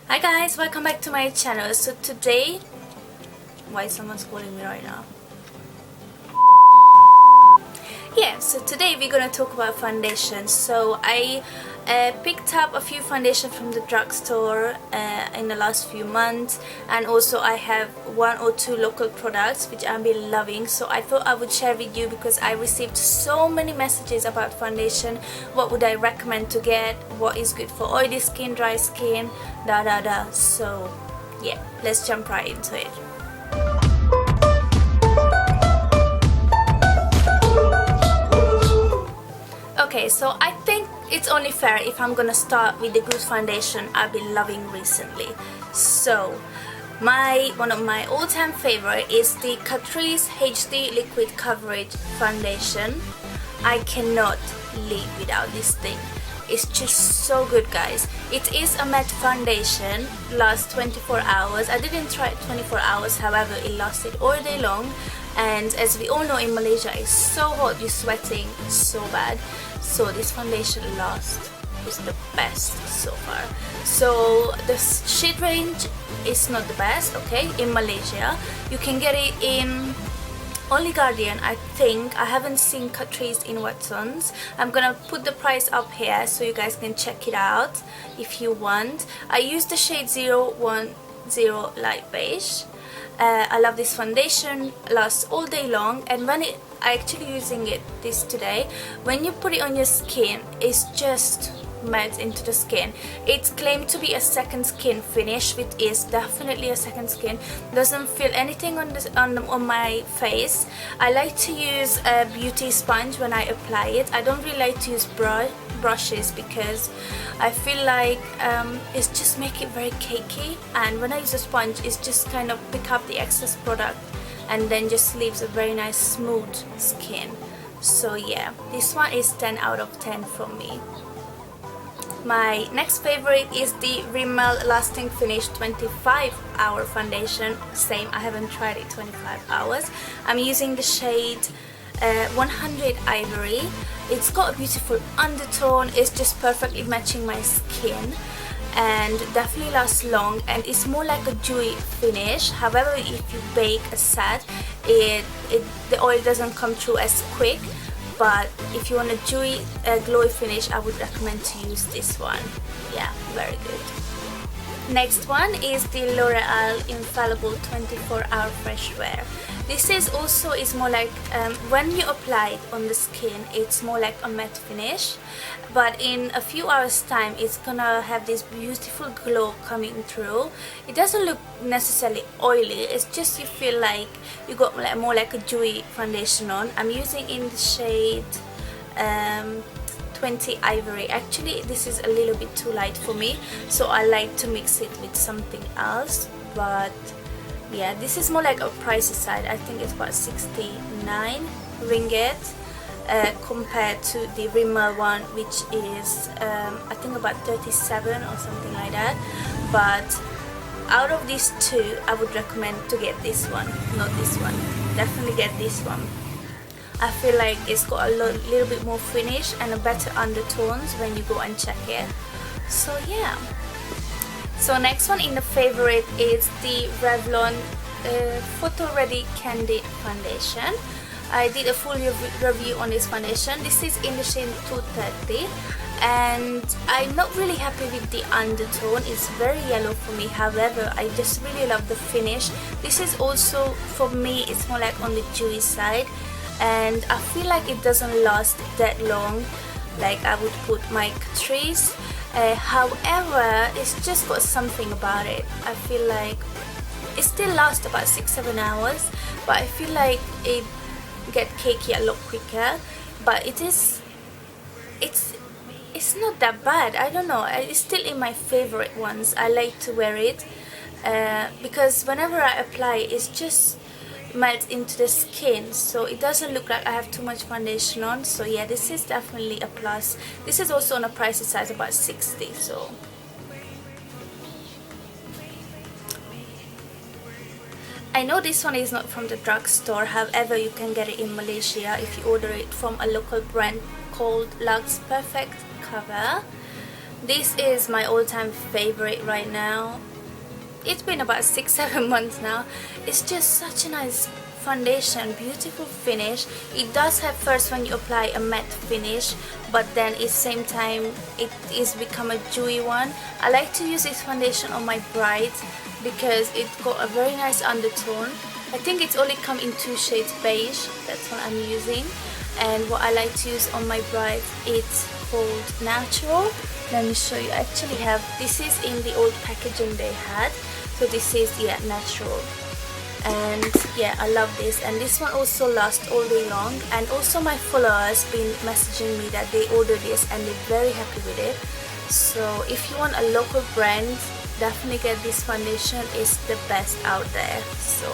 Hi guys, welcome back to my channel. So today, why someone's calling me right now? Yeah, so today we're gonna talk about foundation. So I picked up a few foundation from the drugstore in the last few months, and also I have one or two local products which I've been loving. So I thought I would share with you because I received so many messages about foundation. What would I recommend to get? What is good for oily skin, dry skin, da. So yeah, let's jump right into it. Okay, so I think it's only fair if I'm gonna start with the good foundation I've been loving recently. So one of my all-time favorite is the Catrice HD Liquid Coverage Foundation. I cannot live without this thing. It's just so good, guys. It is a matte foundation, lasts 24 hours. I didn't try it 24 hours, however it lasted all day long. And as we all know, in Malaysia it's so hot, you're sweating so bad. So this foundation lasts, is the best so far. So the shade range is not the best, okay, in Malaysia. You can get it in only Guardian, I think. I haven't seen Catrice in Watsons. I'm gonna put the price up here so you guys can check it out if you want. I use the shade 010 Light Beige. I love this foundation, lasts all day long, and when I actually using it this today, when you put it on your skin, it's just melts into the skin. It's claimed to be a second skin finish, which is definitely a second skin. Doesn't feel anything on my face. I like to use a beauty sponge when I apply it. I don't really like to use brushes because I feel like it's just make it very cakey, and when I use a sponge it's just kind of pick up the excess product and then just leaves a very nice smooth skin. So yeah, this one is 10 out of 10 from me. My next favorite is the Rimmel Lasting Finish 25-hour foundation. Same, I haven't tried it 25 hours. I'm using the shade 100 Ivory. It's got a beautiful undertone. It's just perfectly matching my skin and definitely lasts long, and it's more like a dewy finish. However, if you bake a set, the oil doesn't come through as quick. But if you want a dewy, glowy finish, I would recommend to use this one. Yeah, very good. Next one is the Loreal Infallible 24-Hour Fresh Wear. This is more like, when you apply it on the skin, it's more like a matte finish. But in a few hours time, it's gonna have this beautiful glow coming through. It doesn't look necessarily oily, it's just you feel like you got more like a dewy foundation on. I'm using in the shade 20 Ivory. Actually, this is a little bit too light for me, so I like to mix it with something else. But yeah, this is more like a pricey side. I think it's about 69 ringgit compared to the Rimmel one, which is I think about 37 or something like that. But out of these two, I would recommend to get this one, not this one. Definitely get this one. I feel like it's got a little bit more finish and a better undertones when you go and check it. So yeah. So next one in the favorite is the Revlon Photo Ready Candid Foundation. I did a full review on this foundation. This is in the shade 230, and I'm not really happy with the undertone. It's very yellow for me. However, I just really love the finish. This is also, for me, it's more like on the dewy side, and I feel like it doesn't last that long like I would put my Catrice. However, it's just got something about it. I feel like it still lasts about 6-7 hours, but I feel like it get cakey a lot quicker. But it's not that bad. I don't know, it's still in my favorite ones. I like to wear it because whenever I apply it, it's just melts into the skin, so it doesn't look like I have too much foundation on. So yeah, this is definitely a plus. This is also on a pricey size, about 60. So I know this one is not from the drugstore, however you can get it in Malaysia if you order it from a local brand called Luxe Perfect Cover. This is my all-time favorite right now. It's been about 6-7 months now. It's just such a nice foundation, beautiful finish. It does have first when you apply a matte finish, but then at the same time it is become a dewy one. I like to use this foundation on my brides because it got a very nice undertone. I think it's only come in 2 shades beige. That's what I'm using. And what I like to use on my brides, it's called Natural. Let me show you. I actually have, this is in the old packaging they had. So this is, yeah, Natural. And yeah, I love this. And this one also lasts all day long. And also my followers been messaging me that they ordered this and they're very happy with it. So if you want a local brand, definitely get this foundation. It's the best out there. So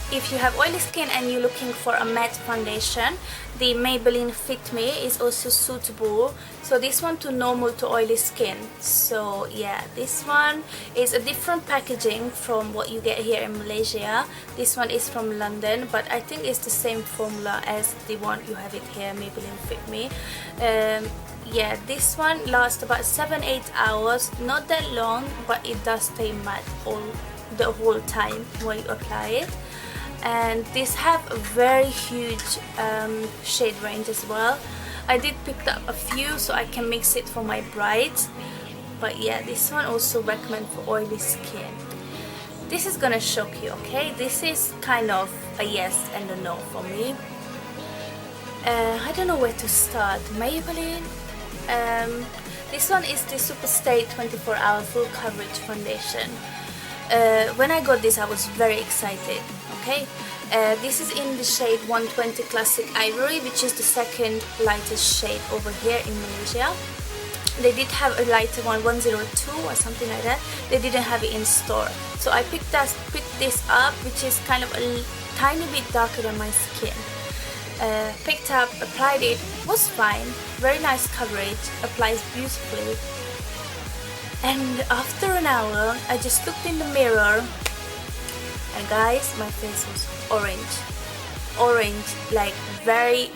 if you have oily skin and you're looking for a matte foundation, the Maybelline Fit Me is also suitable. So this one to normal to oily skin. So yeah, this one is a different packaging from what you get here in Malaysia. This one is from London, but I think it's the same formula as the one you have it here, Maybelline Fit Me. Yeah, this one lasts about 7-8 hours, not that long, but it does stay matte the whole time when you apply it. And this have a very huge shade range as well. I did pick up a few so I can mix it for my brides, but yeah, this one also recommend for oily skin. This is gonna shock you, okay? This is kind of a yes and a no for me. I don't know where to start. Maybelline, this one is the Superstate 24-hour full coverage foundation. When I got this I was very excited. Okay, this is in the shade 120 Classic Ivory, which is the second lightest shade over here in Malaysia. They did have a lighter one, 102 or something like that. They didn't have it in store, so I picked this up, which is kind of a tiny bit darker than my skin. Picked up, applied it, was fine, very nice coverage, applies beautifully. And after an hour, I just looked in the mirror. And guys, my face was orange, like very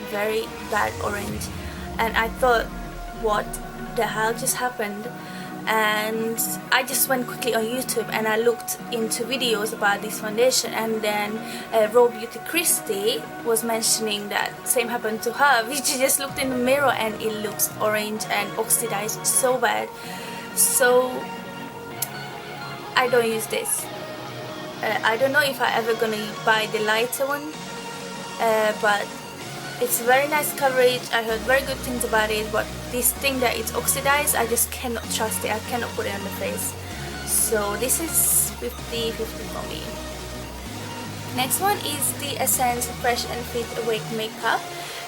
bad orange. And I thought, what the hell just happened? And I just went quickly on YouTube and I looked into videos about this foundation, and then Raw Beauty Christy was mentioning that same happened to her, which she just looked in the mirror and it looks orange and oxidized so bad. So I don't use this. I don't know if I ever gonna buy the lighter one, but it's very nice coverage. I heard very good things about it, but this thing that it's oxidized, I just cannot trust it. I cannot put it on the face. So this is 50-50 for me. Next one is the Essence Fresh and Fit Awake Makeup,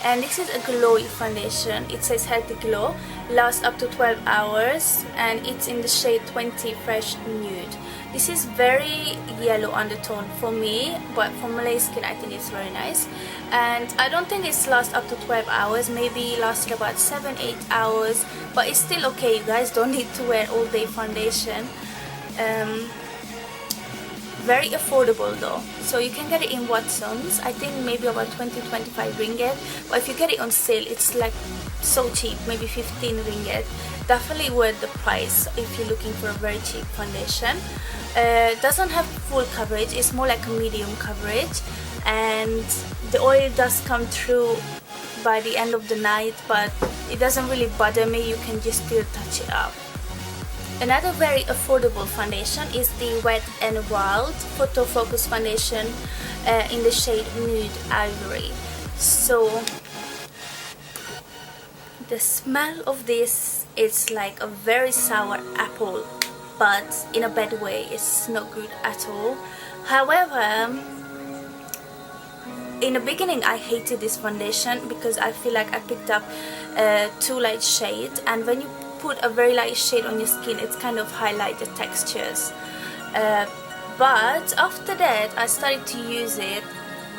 and this is a glowy foundation. It says Healthy Glow, lasts up to 12 hours, and it's in the shade 20 Fresh Nude. This is very yellow undertone for me, but for Malay skin I think it's very nice. And I don't think it's lasts up to 12 hours, maybe lasted about 7-8 hours, but it's still okay. You guys don't need to wear all day foundation. Very affordable though, so you can get it in Watsons. I think maybe about 20-25 ringgit, but if you get it on sale it's like so cheap, maybe 15 ringgit. Definitely worth the price if you're looking for a very cheap foundation. Doesn't have full coverage, it's more like a medium coverage, and the oil does come through by the end of the night, but it doesn't really bother me. You can just still touch it up. Another very affordable foundation is the Wet n Wild Photo Focus Foundation in the shade Nude Ivory. So the smell of this is like a very sour apple, but in a bad way. It's not good at all. However, in the beginning I hated this foundation because I feel like I picked up too light shades, and when you put a very light shade on your skin it's kind of highlight the textures. But after that I started to use it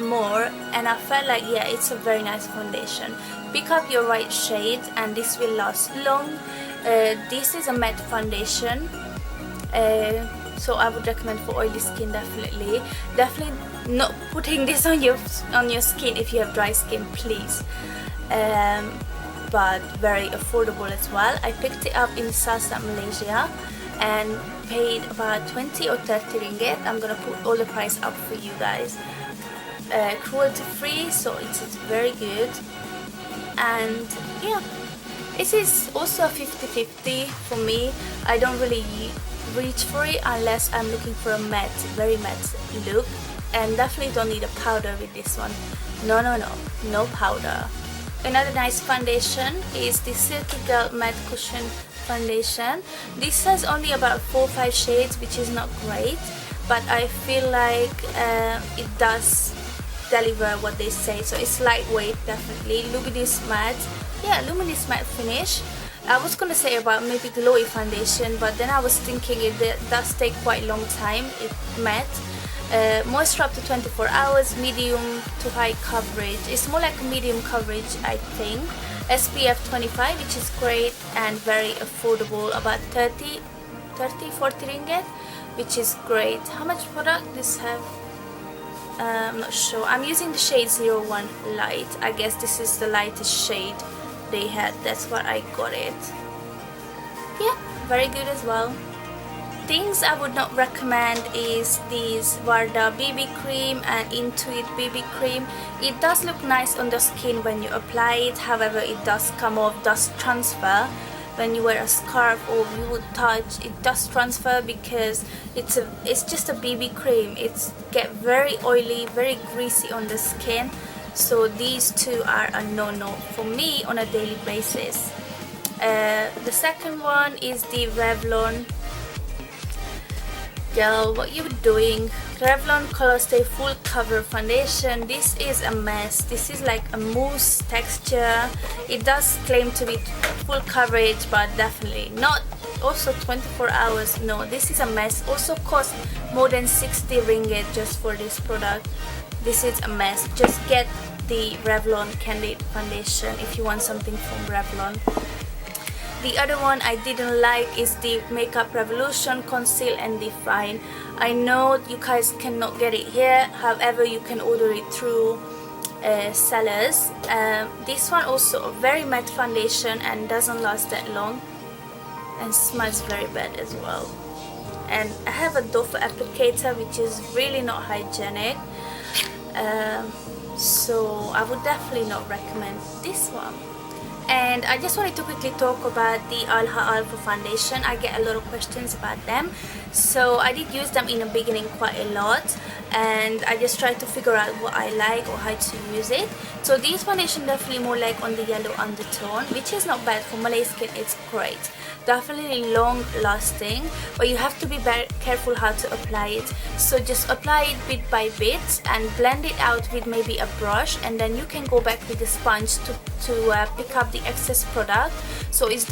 more and I felt like, yeah, it's a very nice foundation. Pick up your right shade and this will last long. This is a matte foundation, so I would recommend for oily skin. Definitely not putting this on your skin if you have dry skin, please. but very affordable as well. I picked it up in Sasa, Malaysia, and paid about 20 or 30 ringgit. I'm gonna put all the price up for you guys. Cruelty free, so it's very good. And yeah, this is also 50-50 for me. I don't really reach for it unless I'm looking for a matte, very matte look, and definitely don't need a powder with this one. No powder. Another nice foundation is the Silky Girl Matte Cushion Foundation. This has only about 4 or 5 shades, which is not great, but I feel like it does deliver what they say. So it's lightweight, definitely. Luminous matte. Yeah, luminous matte finish. I was gonna say about maybe glowy foundation, but then I was thinking it does take quite a long time. It's matte. Moisture up to 24 hours, medium to high coverage. It's more like a medium coverage, I think. SPF 25, which is great and very affordable, about 30-40 ringgit, which is great. How much product this have? I'm not sure. I'm using the shade 01 Light. I guess this is the lightest shade they had. That's what I got it. Yeah, very good as well. Things I would not recommend is these Varda BB cream and Intuit BB cream. It does look nice on the skin when you apply it, however it does come off, does transfer when you wear a scarf or you would touch. It does transfer because it's just a BB cream. It's get very oily, very greasy on the skin, so these two are a no-no for me on a daily basis. The second one is the Revlon. Girl, what you doing? Revlon Colorstay Full Cover Foundation. This is a mess. This is like a mousse texture. It does claim to be full coverage, but definitely not. Also 24 hours. No, this is a mess. Also cost more than 60 ringgit just for this product. This is a mess. Just get the Revlon Candid Foundation if you want something from Revlon. The other one I didn't like is the Makeup Revolution Conceal and Define. I know you guys cannot get it here, however you can order it through sellers. This one also a very matte foundation and doesn't last that long and smells very bad as well. And I have a doe foot applicator, which is really not hygienic, so I would definitely not recommend this one. And I just wanted to quickly talk about the Alha Alpha foundation. I get a lot of questions about them, so I did use them in the beginning quite a lot, and I just tried to figure out what I like or how to use it. So this foundation definitely more like on the yellow undertone, which is not bad for Malay skin. It's great, definitely long lasting, but you have to be very careful how to apply it. So just apply it bit by bit and blend it out with maybe a brush, and then you can go back with the sponge to pick up the excess product, so it's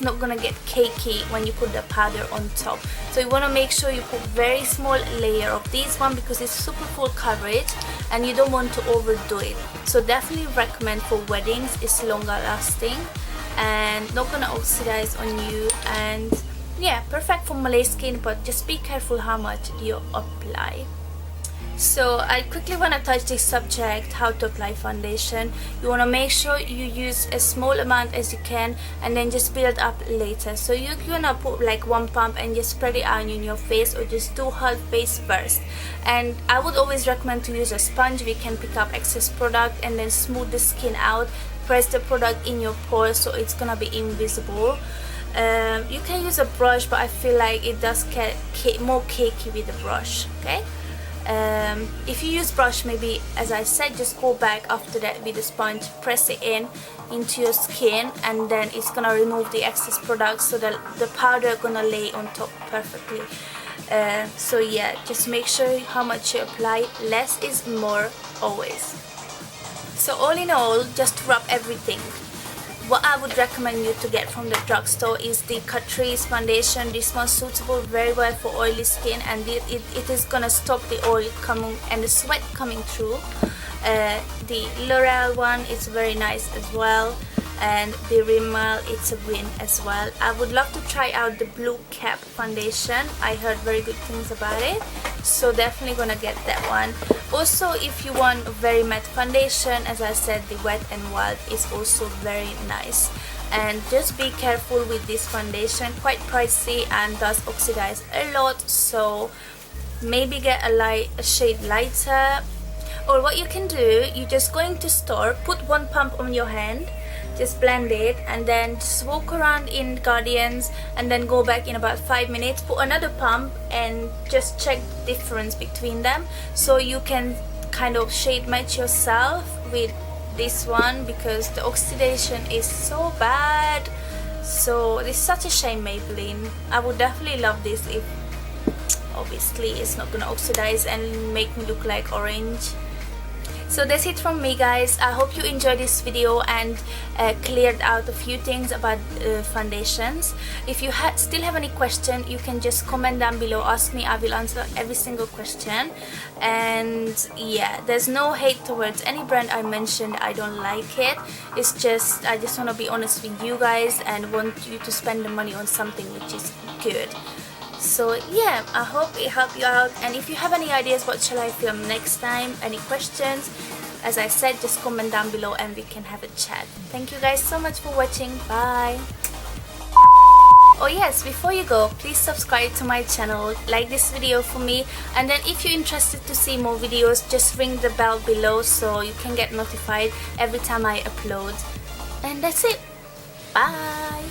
not gonna get cakey when you put the powder on top. So you want to make sure you put very small layer of this one because it's super full coverage and you don't want to overdo it. So definitely recommend for weddings. It's longer lasting and not gonna oxidize on you, and yeah, perfect for Malay skin, but just be careful how much you apply. So I quickly want to touch this subject, how to apply foundation. You want to make sure you use a small amount as you can and then just build up later. So you're gonna put like one pump and just spread it out on your face, or just do half face first. And I would always recommend to use a sponge. We can pick up excess product and then smooth the skin out. Press the product in your pores so it's gonna be invisible. You can use a brush, but I feel like it does get more cakey with the brush. Okay. If you use brush, maybe as I said, just go back after that with the sponge, press it into your skin, and then it's gonna remove the excess product so that the powder gonna lay on top perfectly. So yeah, just make sure how much you apply. Less is more always. So all in all, just to wrap everything, what I would recommend you to get from the drugstore is the Catrice foundation. This one's suitable very well for oily skin, and it is gonna stop the oil coming and the sweat coming through. The Loreal one is very nice as well, and the Rimmel, it's a win as well. I would love to try out the blue cap foundation. I heard very good things about it, so definitely gonna get that one. Also, if you want a very matte foundation, as I said, the Wet n Wild is also very nice. And just be careful with this foundation, quite pricey and does oxidize a lot, so maybe get a shade lighter. Or what you can do, you just go into store, put one pump on your hand, just blend it, and then just walk around in Guardians and then go back in about 5 minutes, put another pump and just check the difference between them, so you can kind of shade match yourself with this one, because the oxidation is so bad. So it's such a shame, Maybelline. I would definitely love this if obviously it's not gonna oxidize and make me look like orange. So that's it from me, guys. I hope you enjoyed this video and cleared out a few things about foundations. If you still have any question, you can just comment down below, ask me, I will answer every single question. And yeah, there's no hate towards any brand I mentioned. I don't like it. It's just, I just want to be honest with you guys and want you to spend the money on something which is good. So yeah, I hope it helped you out, and if you have any ideas what shall I film next time, any questions, as I said, just comment down below and we can have a chat. Thank you guys so much for watching. Bye. Oh yes, before you go, please subscribe to my channel, like this video for me, and then if you're interested to see more videos, just ring the bell below so you can get notified every time I upload. And that's it. Bye.